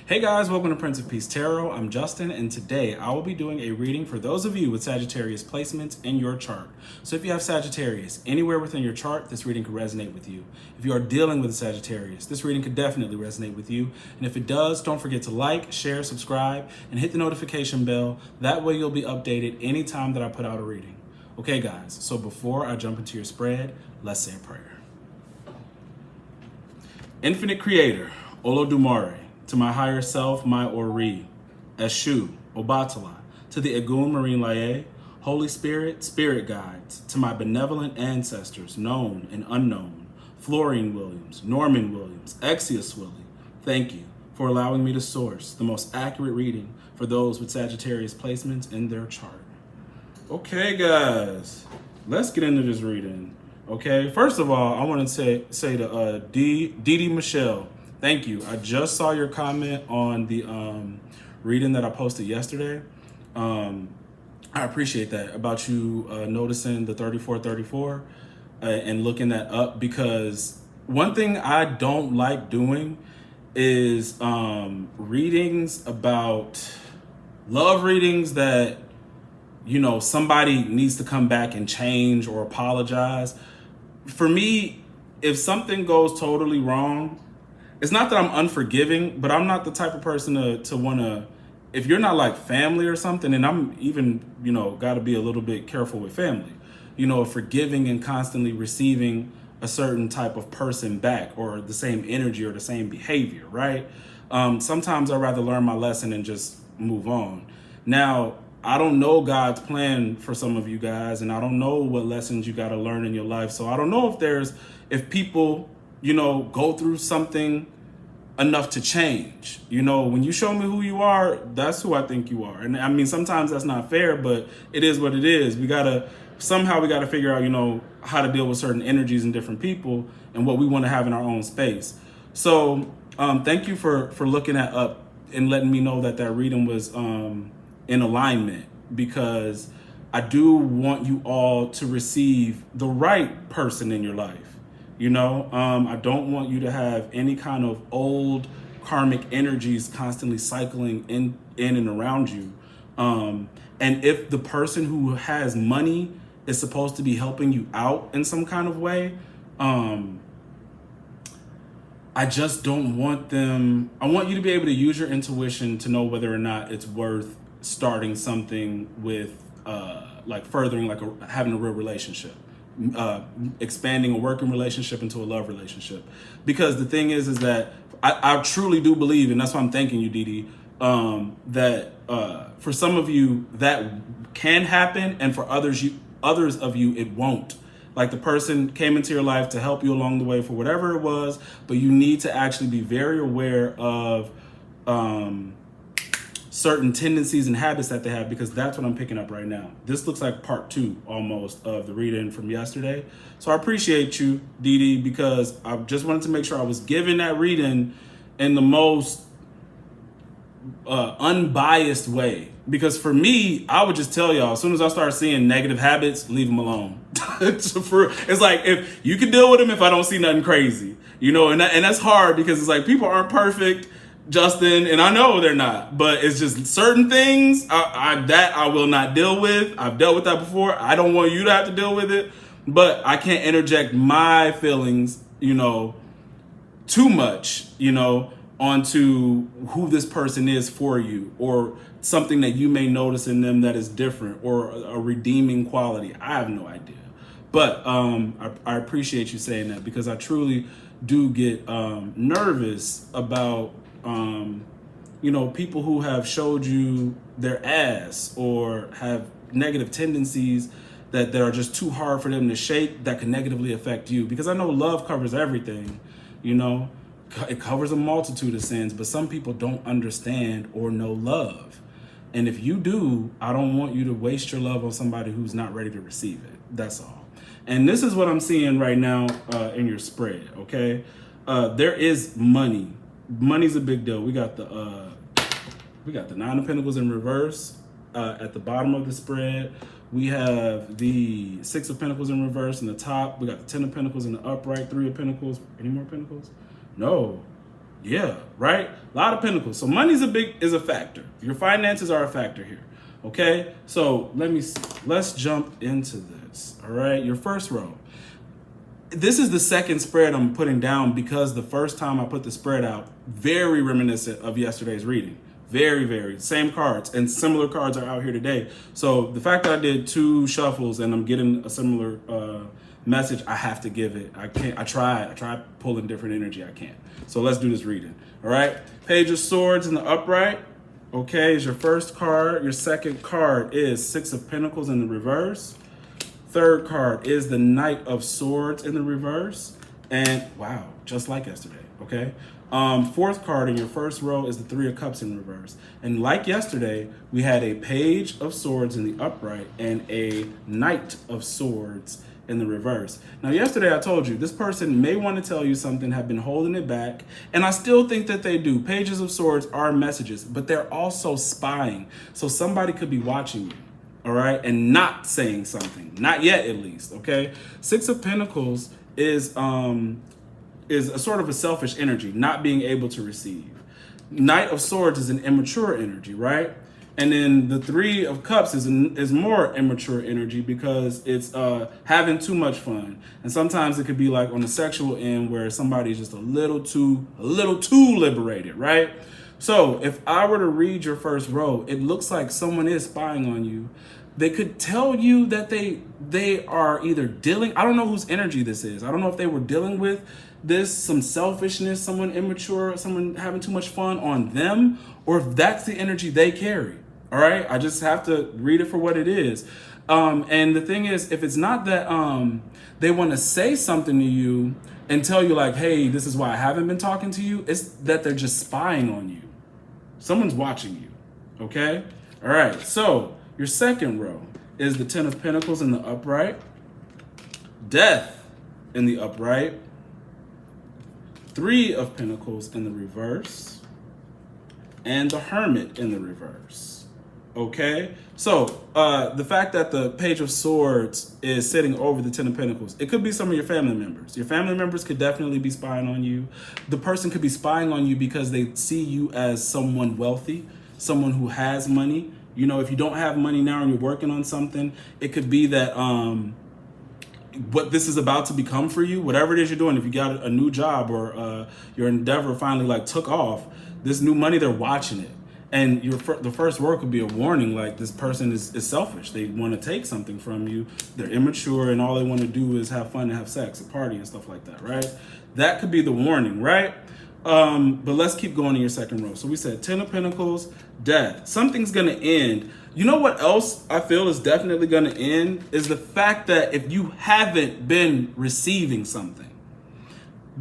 Hey guys, welcome to Prince of Peace Tarot. I'm Justin, and today I will be doing a reading for those of you with Sagittarius placements in your chart. So if you have Sagittarius anywhere within your chart, this reading could resonate with you. If you are dealing with a Sagittarius, this reading could definitely resonate with you. And if it does, don't forget to like, share, subscribe, and hit the notification bell. That way you'll be updated anytime that I put out a reading. Okay guys, so before I jump into your spread, let's say a prayer. Infinite Creator, Olodumare, to my higher self, my Ori, Eshu, Obatala, to the Egun Marine Laye, Holy Spirit, Spirit Guides, to my benevolent ancestors, known and unknown, Florine Williams, Norman Williams, Exius Willie, thank you for allowing me to source the most accurate reading for those with Sagittarius placements in their chart. Okay, guys, let's get into this reading. Okay, first of all, I want to say to Dee Michelle, thank you. I just saw your comment on the reading that I posted yesterday. I appreciate that about you noticing the 3434 and looking that up, because one thing I don't like doing is readings about love readings that, you know, somebody needs to come back and change or apologize. For me, if something goes totally wrong, it's not that I'm unforgiving, but I'm not the type of person to want to, if you're not like family or something, and I'm even, you know, got to be a little bit careful with family, you know, forgiving and constantly receiving a certain type of person back, or the same energy or the same behavior, right? Sometimes I'd rather learn my lesson and just move on. Now, I don't know God's plan for some of you guys, and I don't know what lessons you got to learn in your life. So I don't know if people, you know, go through something enough to change. You know, when you show me who you are, that's who I think you are. And I mean, sometimes that's not fair, but it is what it is. We got to figure out, you know, how to deal with certain energies and different people and what we want to have in our own space. So thank you for looking that up and letting me know that reading was in alignment, because I do want you all to receive the right person in your life. You know, I don't want you to have any kind of old karmic energies constantly cycling in and around you. And if the person who has money is supposed to be helping you out in some kind of way, I just don't want them. I want you to be able to use your intuition to know whether or not it's worth starting something with, like furthering, like having a real relationship. Expanding a working relationship into a love relationship, because the thing is that I truly do believe, and that's why I'm thanking you, Dee, that for some of you that can happen, and for others of you it won't. Like, the person came into your life to help you along the way for whatever it was, but you need to actually be very aware of certain tendencies and habits that they have, because that's what I'm picking up right now. This looks like part 2 almost of the reading from yesterday. So I appreciate you, Dee, because I just wanted to make sure I was giving that reading in the most unbiased way. Because for me, I would just tell y'all, as soon as I start seeing negative habits, leave them alone. It's like, if you can deal with them if I don't see nothing crazy, you know, and that's hard, because it's like, people aren't perfect, Justin, and I know they're not, but it's just certain things I will not deal with. I've dealt with that before. I don't want you to have to deal with it, but I can't interject my feelings, you know, too much, you know, onto who this person is for you, or something that you may notice in them that is different, or a redeeming quality. I have no idea, but I appreciate you saying that, because I truly do get nervous about you know, people who have showed you their ass, or have negative tendencies that are just too hard for them to shake, that can negatively affect you. Because I know love covers everything, you know, it covers a multitude of sins, but some people don't understand or know love. And if you do, I don't want you to waste your love on somebody who's not ready to receive it. That's all. And this is what I'm seeing right now in your spread, okay? There is money. Money's a big deal. We got the 9 of Pentacles in reverse at the bottom of the spread. We have the 6 of Pentacles in reverse in the top. We got the 10 of Pentacles in the upright, 3 of Pentacles. Any more Pentacles? No. Yeah, right? A lot of pentacles. So money's is a factor. Your finances are a factor here. Okay? So let's jump into this. All right? Your first row. This is the second spread I'm putting down because the first time I put the spread out, very reminiscent of yesterday's reading. Very, very. Same cards, and similar cards are out here today. So the fact that I did 2 shuffles and I'm getting a similar message, I have to give it. I can't. I try pulling different energy. I can't. So let's do this reading. All right. Page of Swords in the upright. Okay, is your first card. Your second card is 6 of Pentacles in the reverse. Third card is the Knight of Swords in the reverse. And wow, just like yesterday, okay? Fourth card in your first row is the 3 of Cups in reverse. And like yesterday, we had a Page of Swords in the upright and a Knight of Swords in the reverse. Now, yesterday I told you this person may want to tell you something, have been holding it back, and I still think that they do. Pages of Swords are messages, but they're also spying. So somebody could be watching you. All right, and not saying something, not yet at least. Okay, 6 of Pentacles is a sort of a selfish energy, not being able to receive. Knight of Swords is an immature energy, right? And then the 3 of Cups is more immature energy because it's having too much fun, and sometimes it could be like on the sexual end where somebody's just a little too liberated, right? So if I were to read your first row, it looks like someone is spying on you. They could tell you that they are either dealing, I don't know whose energy this is. I don't know if they were dealing with some selfishness, someone immature, someone having too much fun on them, or if that's the energy they carry. All right, I just have to read it for what it is. And the thing is, if it's not that they want to say something to you and tell you like, hey, this is why I haven't been talking to you, it's that they're just spying on you. Someone's watching you, okay? All right, so your second row is the 10 of Pentacles in the upright, Death in the upright, 3 of Pentacles in the reverse, and the Hermit in the reverse, okay? So the fact that the Page of Swords is sitting over the 10 of Pentacles, it could be some of your family members. Your family members could definitely be spying on you. The person could be spying on you because they see you as someone wealthy, someone who has money. You know, if you don't have money now and you're working on something, it could be that what this is about to become for you, whatever it is you're doing, if you got a new job or your endeavor finally like took off, this new money, they're watching it. And the first word could be a warning, like this person is selfish. They want to take something from you. They're immature and all they want to do is have fun and have sex, a party and stuff like that, right? That could be the warning, right? But let's keep going in your second row. So we said 10 of Pentacles, Death. Something's going to end. You know what else I feel is definitely going to end is the fact that if you haven't been receiving something.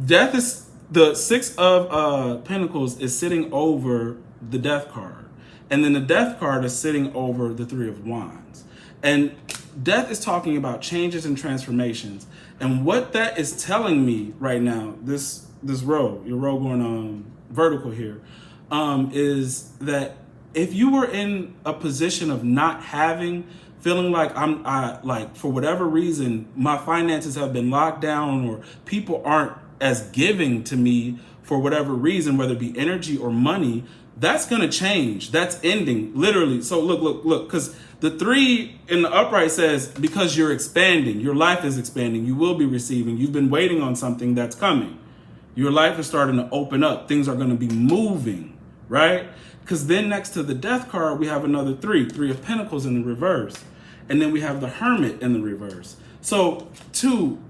Death is the 6 of Pentacles is sitting over the Death card. And then the Death card is sitting over the 3 of Wands. And Death is talking about changes and transformations. And what that is telling me right now, this row, your row going vertical here, is that if you were in a position of not having, feeling like like for whatever reason, my finances have been locked down or people aren't as giving to me for whatever reason, whether it be energy or money, that's going to change. That's ending, literally. So look, because the 3 in the upright says, because you're expanding, your life is expanding, you will be receiving, you've been waiting on something that's coming. Your life is starting to open up. Things are going to be moving, right? Because then next to the Death card, we have another 3 of Pentacles in the reverse. And then we have the Hermit in the reverse. So 2,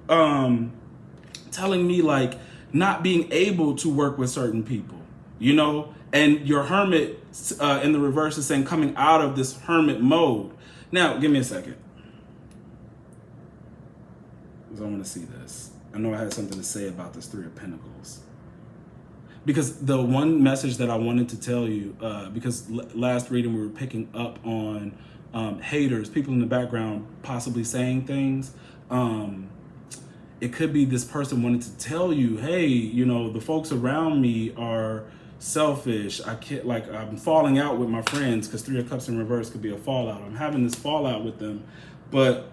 telling me like not being able to work with certain people, you know? And your Hermit in the reverse is saying coming out of this Hermit mode. Now, give me a second. Because I want to see this. I know I had something to say about this 3 of Pentacles. Because the one message that I wanted to tell you, because last reading we were picking up on haters, people in the background possibly saying things. It could be this person wanted to tell you, hey, you know, the folks around me are selfish. I'm falling out with my friends, because 3 of Cups in reverse could be a fallout. I'm having this fallout with them, but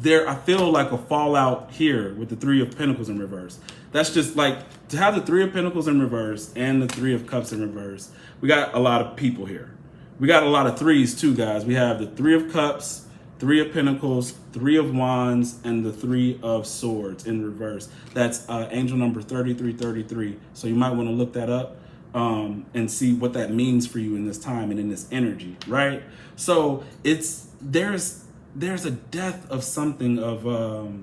I feel like a fallout here with the 3 of Pentacles in reverse. That's just like to have the Three of Pentacles in reverse and the Three of Cups in reverse, we got a lot of people here. We got a lot of threes too, guys. We have the Three of Cups, Three of Pentacles, Three of Wands, and the Three of Swords in reverse. That's angel number 3333. So you might want to look that up and see what that means for you in this time and in this energy, right? So there's a death of something of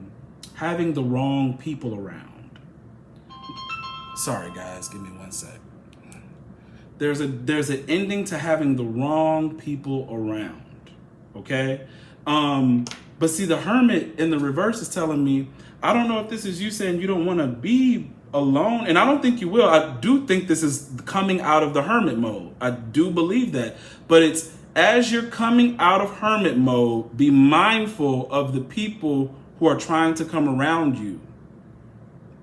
having the wrong people around. Sorry, guys, give me one sec. There's an ending to having the wrong people around, okay? But see, the Hermit in the reverse is telling me, I don't know if this is you saying you don't want to be alone, and I don't think you will. I do think this is coming out of the Hermit mode. I do believe that. But it's as you're coming out of Hermit mode, be mindful of the people who are trying to come around you.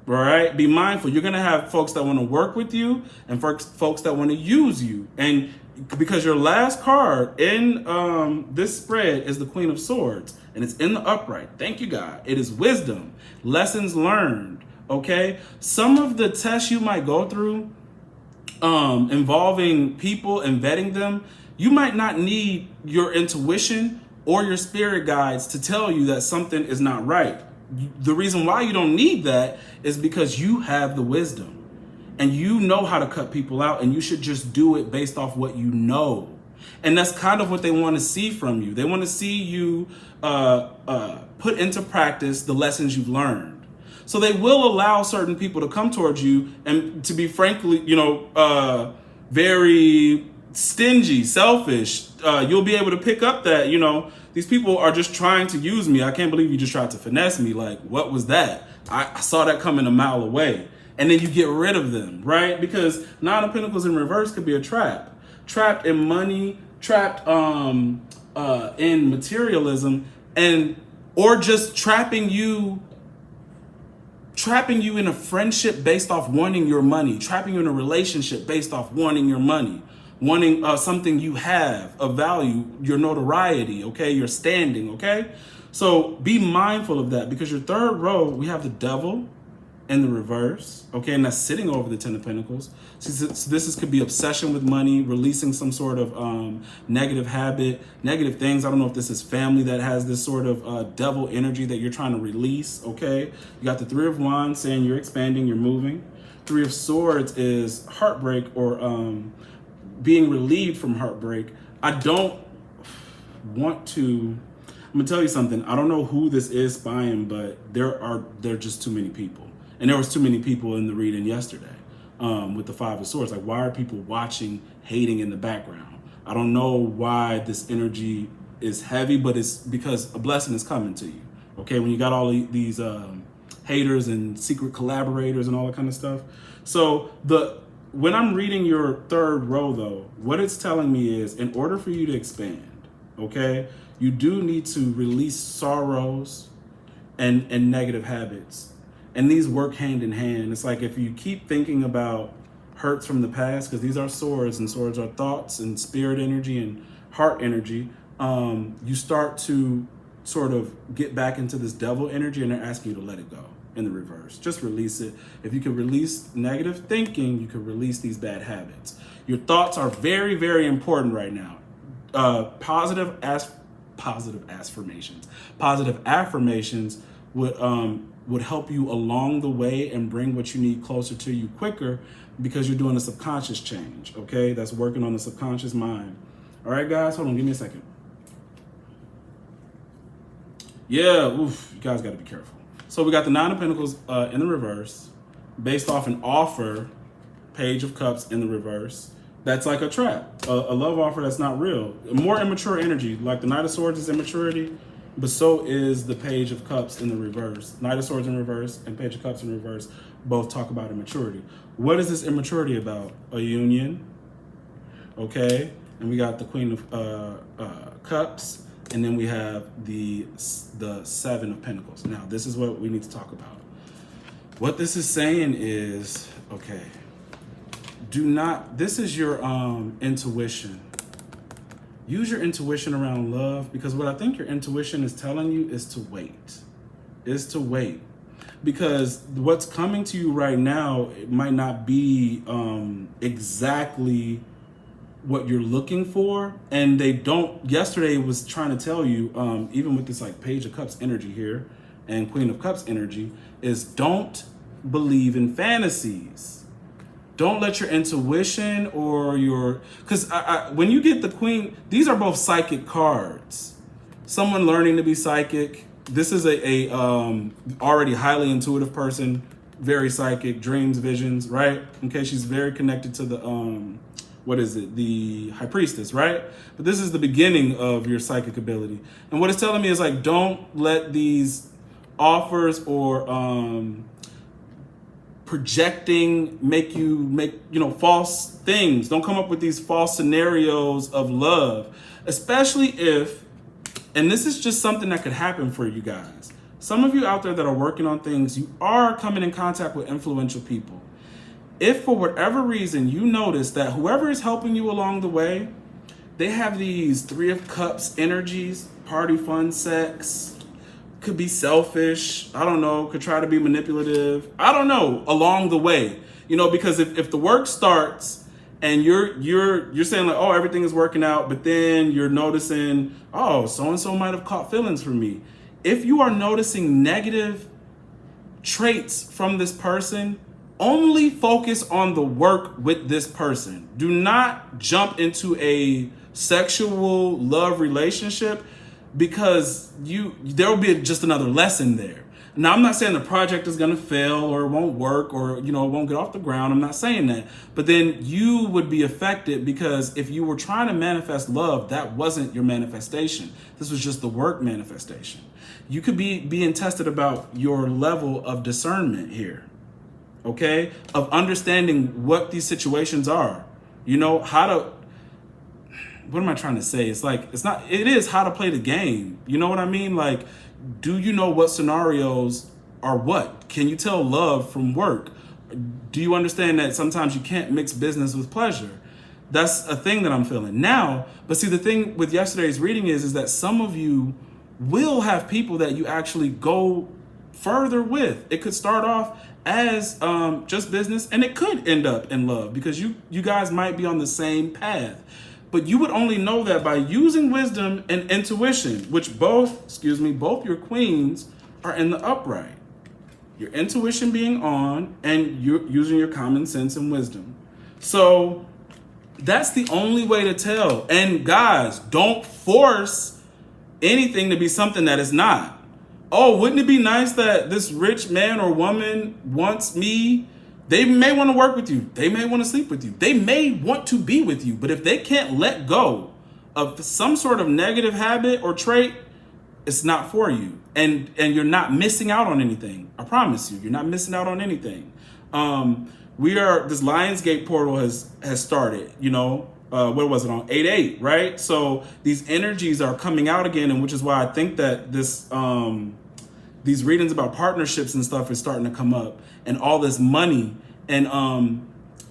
All right, be mindful. You're gonna have folks that want to work with you and folks that want to use you. And because your last card in this spread is the Queen of Swords, and it's in the upright. Thank you, God. It is wisdom, lessons learned. Okay, some of the tests you might go through involving people and vetting them, you might not need your intuition or your spirit guides to tell you that something is not right. The reason why you don't need that is because you have the wisdom and you know how to cut people out, and you should just do it based off what you know. And that's kind of what they want to see from you. They want to see you put into practice the lessons you've learned. So they will allow certain people to come towards you and to be frankly, very stingy, selfish. You'll be able to pick up that, these people are just trying to use me. I can't believe you just tried to finesse me. Like, what was that? I saw that coming a mile away. And then you get rid of them, right? Because Nine of Pentacles in reverse could be a trap. Trapped in money, trapped in materialism, or just trapping you in a friendship based off wanting your money, trapping you in a relationship based off wanting your money, wanting something you have of value, your notoriety, okay, your standing, okay? So be mindful of that, because your third row, we have the Devil in the reverse, okay, and that's sitting over the Ten of Pentacles. So this could be obsession with money, releasing some sort of negative habit, negative things. I don't know if this is family that has this sort of devil energy that you're trying to release, okay? You got the Three of Wands saying you're expanding, you're moving. Three of Swords is heartbreak or being relieved from heartbreak. I don't want to, I'm gonna tell you something. I don't know who this is spying, but there are just too many people. And there was too many people in the reading yesterday with the Five of Swords. Like, why are people watching, hating in the background? I don't know why this energy is heavy, but it's because a blessing is coming to you. Okay, when you got all these haters and secret collaborators and all that kind of stuff. So when I'm reading your third row, though, what it's telling me is, in order for you to expand, okay, you do need to release sorrows and negative habits. And these work hand in hand. It's like if you keep thinking about hurts from the past, because these are swords, and swords are thoughts and spirit energy and heart energy, you start to sort of get back into this devil energy, and they're asking you to let it go in the reverse. Just release it. If you can release negative thinking, you can release these bad habits. Your thoughts are very, very important right now. Positive affirmations. Positive affirmations would help you along the way and bring what you need closer to you quicker, because you're doing a subconscious change, okay? That's working on the subconscious mind. All right, guys, hold on, give me a second. Yeah, oof, you guys got to be careful. So we got the Nine of Pentacles in the reverse, based off an offer, Page of Cups in the reverse. That's like a trap, a love offer that's not real. More immature energy, like the Knight of Swords is immaturity, but so is the Page of Cups in the reverse. Knight of Swords in reverse and Page of Cups in reverse both talk about immaturity. What is this immaturity about? A union, okay? And we got the Queen of Cups, and then we have the Seven of Pentacles. Now, this is what we need to talk about. What this is saying is, okay, this is your intuition. Use your intuition around love, because what I think your intuition is telling you is to wait. because what's coming to you right now, it might not be exactly what you're looking for. And they don't, yesterday was trying to tell you, even with this like Page of Cups energy here and Queen of Cups energy, is don't believe in fantasies. Don't let your intuition or your, because when you get the Queen, these are both psychic cards. Someone learning to be psychic. This is a already highly intuitive person, very psychic, dreams, visions, right? Okay, she's very connected to the, what is it? The High Priestess, right? But this is the beginning of your psychic ability. And what it's telling me is like, don't let these offers or projecting make false things. Don't come up with these false scenarios of love, especially if, and this is just something that could happen for you guys. Some of you out there that are working on things, you are coming in contact with influential people. If for whatever reason you notice that whoever is helping you along the way, they have these Three of Cups energies, party, fun, sex, could be selfish, I don't know, could try to be manipulative, I don't know, along the way. Because if the work starts and you're saying like, oh, everything is working out, but then you're noticing, oh, so-and-so might have caught feelings for me. If you are noticing negative traits from this person, only focus on the work with this person. Do not jump into a sexual love relationship, because there will be just another lesson there. Now, I'm not saying the project is going to fail or it won't work or, it won't get off the ground. I'm not saying that. But then you would be affected, because if you were trying to manifest love, that wasn't your manifestation. This was just the work manifestation. You could be being tested about your level of discernment here, okay? Of understanding what these situations are. How to, what am I trying to say? It is how to play the game. You know what I mean? Like, do you know what scenarios are what? Can you tell love from work? Do you understand that sometimes you can't mix business with pleasure? That's a thing that I'm feeling now. But see, the thing with yesterday's reading is that some of you will have people that you actually go further with. It could start off as just business, and it could end up in love, because you guys might be on the same path. But you would only know that by using wisdom and intuition, which both your queens are in the upright. Your intuition being on, and you're using your common sense and wisdom. So that's the only way to tell. And guys, don't force anything to be something that is not. Oh, wouldn't it be nice that this rich man or woman wants me? They may want to work with you. They may want to sleep with you. They may want to be with you. But if they can't let go of some sort of negative habit or trait, it's not for you. And you're not missing out on anything. I promise you, you're not missing out on anything. This Lionsgate portal has started, what was it, on 8/8, right? So these energies are coming out again, and which is why I think that these readings about partnerships and stuff is starting to come up, and all this money, and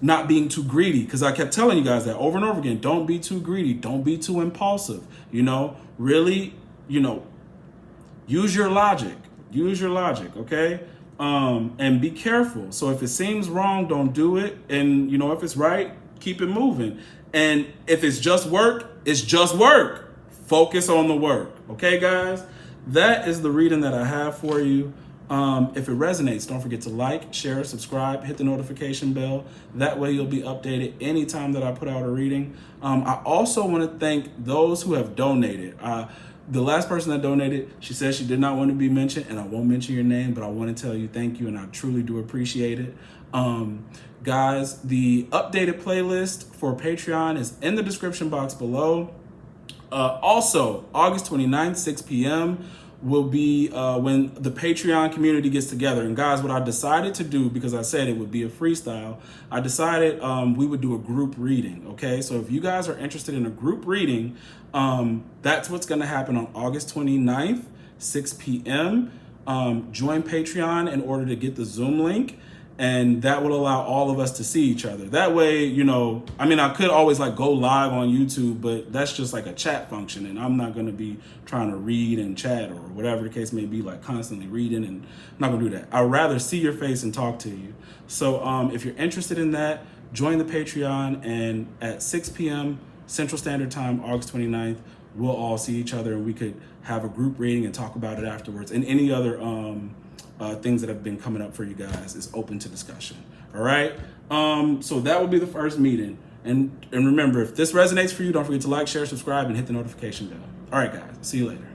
not being too greedy. Because I kept telling you guys that over and over again, don't be too greedy, don't be too impulsive, really, use your logic, okay? And be careful. So if it seems wrong, don't do it. And if it's right, keep it moving. And if it's just work, it's just work. Focus on the work. Okay, guys? That is the reading that I have for you. If it resonates, don't forget to like, share, subscribe, hit the notification bell. That way you'll be updated anytime that I put out a reading. I also want to thank those who have donated. The last person that donated, she said she did not want to be mentioned, and I won't mention your name, but I want to tell you thank you, and I truly do appreciate it. Guys, the updated playlist for Patreon is in the description box below. Also, August 29th, 6 p.m. will be when the Patreon community gets together. And guys, what I decided to do, because I said it would be a freestyle, I decided we would do a group reading, okay? So if you guys are interested in a group reading, that's what's gonna happen on August 29th, 6 p.m. Join Patreon in order to get the Zoom link. And that will allow all of us to see each other. That way, you know, I mean, I could always like go live on YouTube, but that's just like a chat function. And I'm not going to be trying to read and chat or whatever the case may be, like constantly reading, and I'm not going to do that. I'd rather see your face and talk to you. So if you're interested in that, join the Patreon, and at 6 p.m. Central Standard Time, August 29th, we'll all see each other and we could have a group reading and talk about it afterwards. And any other things that have been coming up for you guys is open to discussion. All right. So that will be the first meeting. And remember, if this resonates for you, don't forget to like, share, subscribe, and hit the notification bell. All right, guys. See you later.